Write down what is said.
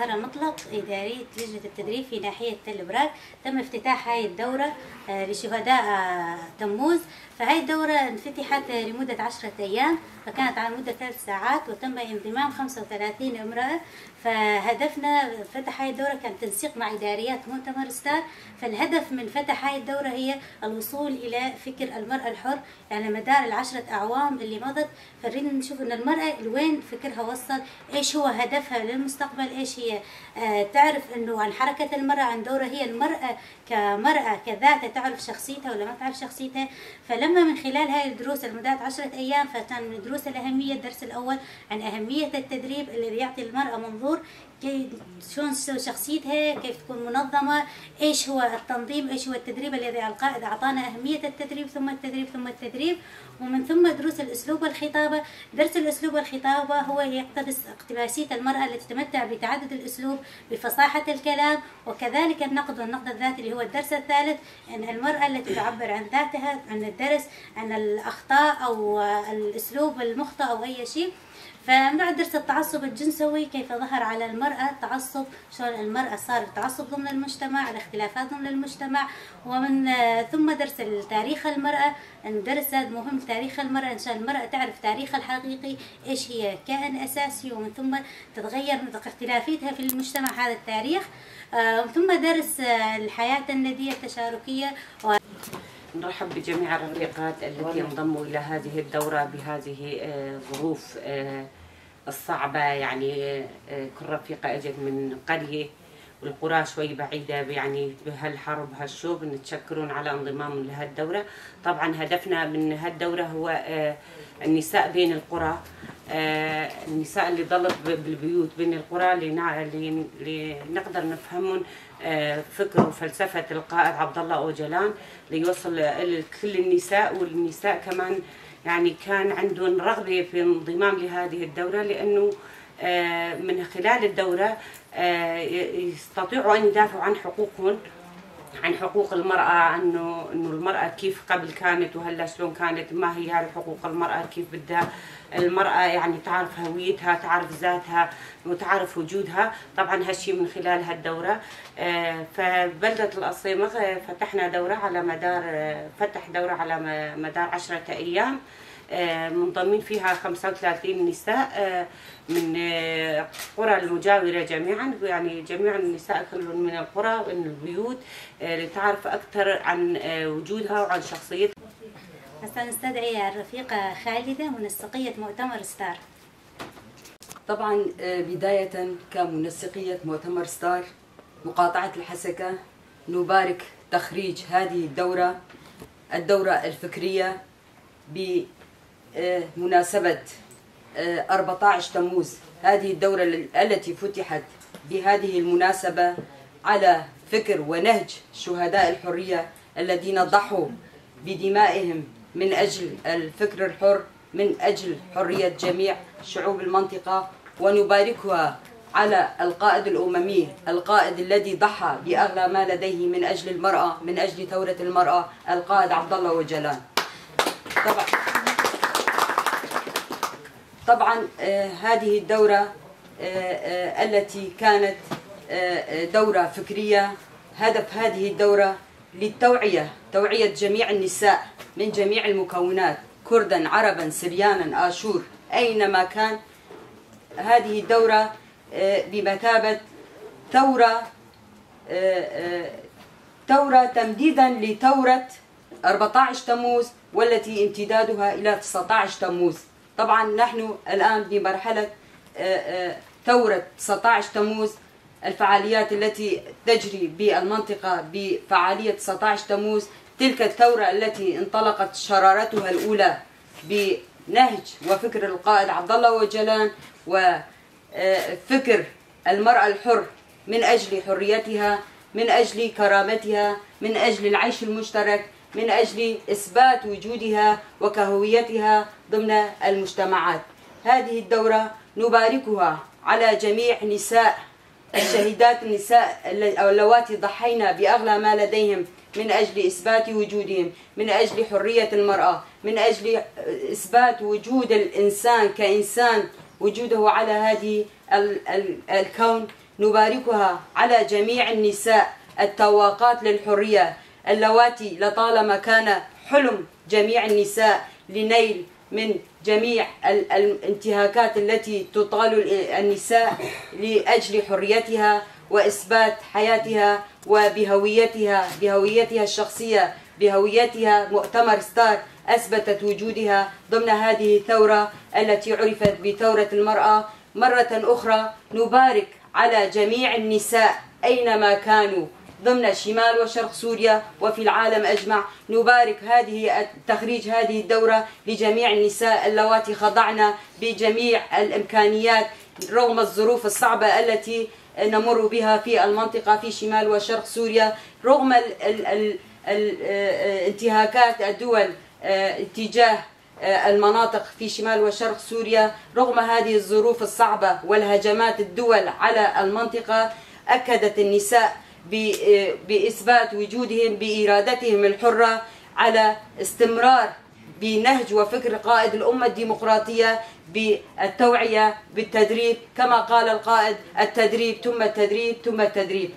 مطلق إدارية لجنة التدريب في ناحية تل براد. تم افتتاح هاي الدورة لشهداء تموز. فهاي الدورة انفتحت لمدة 10 أيام، فكانت على مدة 3 ساعات، وتم انضمام 35 امرأة. فهدفنا فتح هاي الدورة كان تنسيق مع إداريات مؤتمر ستار. فالهدف من فتح هاي الدورة هي الوصول إلى فكر المرأة الحر، يعني مدار ال10 أعوام اللي مضت. فرينا نشوف أن المرأة لوين فكرها وصل، إيش هو هدفها للمستقبل، إيش هي تعرف أنه عن حركة المرأة، عن دورها هي المرأة كمرأة كذاتها، تعرف شخصيتها ولا ما تعرف شخصيتها. فلما من خلال هاي الدروس المدة 10 أيام، فكان من دروس الأهمية الدرس الأول عن أهمية التدريب الذي يعطي المرأة منظور كيف شلون تسوي شخصيتها، كيف تكون منظمة، ايش هو التنظيم، ايش هو التدريب الذي القائد اعطانا اهمية التدريب ثم التدريب ثم التدريب. ومن ثم دروس الاسلوب والخطابة. درس الاسلوب والخطابة هو يقتبس اقتباسية المرأة التي تتمتع بتعدد الاسلوب، بفصاحة الكلام، وكذلك النقد والنقد الذاتي اللي هو الدرس الثالث، ان المرأة التي تعبر عن ذاتها، عن الدرس، عن الاخطاء او الاسلوب المخطئ او اي شيء. فمع درس التعصب الجنسوي كيف ظهر على المرأة التعصب، شلون المرأة صار تعصب ضمن المجتمع، الاختلافات ضمن المجتمع. ومن ثم درس تاريخ المرأة، درس مهم تاريخ المرأة، إن شاء المرأة تعرف تاريخها الحقيقي، إيش هي كائن أساسي، ومن ثم تتغير اختلافاتها في المجتمع هذا التاريخ. ثم درس الحياة الندية التشاركية. نرحب بجميع الرفيقات التي انضموا إلى هذه الدورة بهذه الظروف الصعبة. يعني كل رفيقة أجت من قرية، والقرى شوي بعيدة، يعني بهالحر وبهالشوب. نتشكرون على انضمامهم لهالدورة. طبعا هدفنا من هالدورة هو النساء بين القرى، النساء اللي ضلت بالبيوت بين القرى، لنقدر نفهمهم فكر وفلسفة القائد عبد الله أوجلان ليوصل لكل النساء. والنساء كمان يعني كان عندهم رغبة في انضمام لهذه الدورة، لأنه من خلال الدورة يستطيعوا أن يدافعوا عن حقوقهم، عن حقوق المرأة، انه المرأة كيف قبل كانت وهلا شلون كانت، ما هي هاي حقوق المرأة، كيف بدها المرأة يعني تعرف هويتها، تعرف ذاتها وتعرف وجودها. طبعا هالشيء من خلال هالدورة. فبلدة القصيمة فتحنا دورة على مدار فتح دورة على مدار 10 أيام، منضمين فيها 35 نساء من القرى المجاورة جميعا، يعني جميع النساء كلهم من القرى ومن البيوت، لتعرف أكثر عن وجودها وعن شخصيتها. هسه نستدعي الرفيقة خالدة منسقية مؤتمر ستار. طبعا بداية كمنسقية مؤتمر ستار مقاطعة الحسكة نبارك تخريج هذه الدورة الفكرية بمناسبة 14 تموز. هذه الدورة التي فتحت بهذه المناسبة على فكر ونهج شهداء الحرية الذين ضحوا بدمائهم من أجل الفكر الحر، من أجل حرية جميع شعوب المنطقة. ونباركها على القائد الأممي، القائد الذي ضحى بأغلى ما لديه من أجل المرأة، من أجل ثورة المرأة، القائد عبد الله أوجلان. طبعا هذه الدورة التي كانت دورة فكرية، هدف هذه الدورة توعية جميع النساء من جميع المكونات، كردا، عربا، سريانا، آشور، أينما كان. هذه الدورة بمثابة ثورة تمديدا لثورة 14 تموز، والتي امتدادها إلى 19 تموز. طبعا نحن الآن بمرحلة ثورة 19 تموز، الفعاليات التي تجري بالمنطقة بفعالية 19 تموز، تلك الثورة التي انطلقت شرارتها الأولى بنهج وفكر القائد عبد الله أوجلان، وفكر المرأة الحر من أجل حريتها، من أجل كرامتها، من أجل العيش المشترك، من أجل إثبات وجودها وكهويتها ضمن المجتمعات. هذه الدورة نباركها على جميع نساء الشهيدات، النساء اللواتي ضحينا بأغلى ما لديهم من أجل إثبات وجودهم، من أجل حرية المرأة، من أجل إثبات وجود الإنسان كإنسان، وجوده على هذه الكون نباركها على جميع النساء التواقات للحرية اللواتي لطالما كان حلم جميع النساء لنيل من جميع الانتهاكات التي تطال النساء لأجل حريتها وإثبات حياتها بهويتها الشخصية، بهويتها. مؤتمر ستار أثبتت وجودها ضمن هذه الثورة التي عرفت بثورة المرأة. مرة أخرى نبارك على جميع النساء أينما كانوا ضمن شمال وشرق سوريا وفي العالم أجمع. نبارك تخريج هذه الدورة لجميع النساء اللواتي خضعن بجميع الإمكانيات رغم الظروف الصعبة التي نمر بها في المنطقة في شمال وشرق سوريا، رغم انتهاكات الدول تجاه المناطق في شمال وشرق سوريا. رغم هذه الظروف الصعبة والهجمات الدول على المنطقة، أكدت النساء بإثبات وجودهم بإرادتهم الحرة على استمرار بنهج وفكر قائد الأمة الديمقراطية بالتوعية بالتدريب، كما قال القائد: التدريب ثم التدريب ثم التدريب.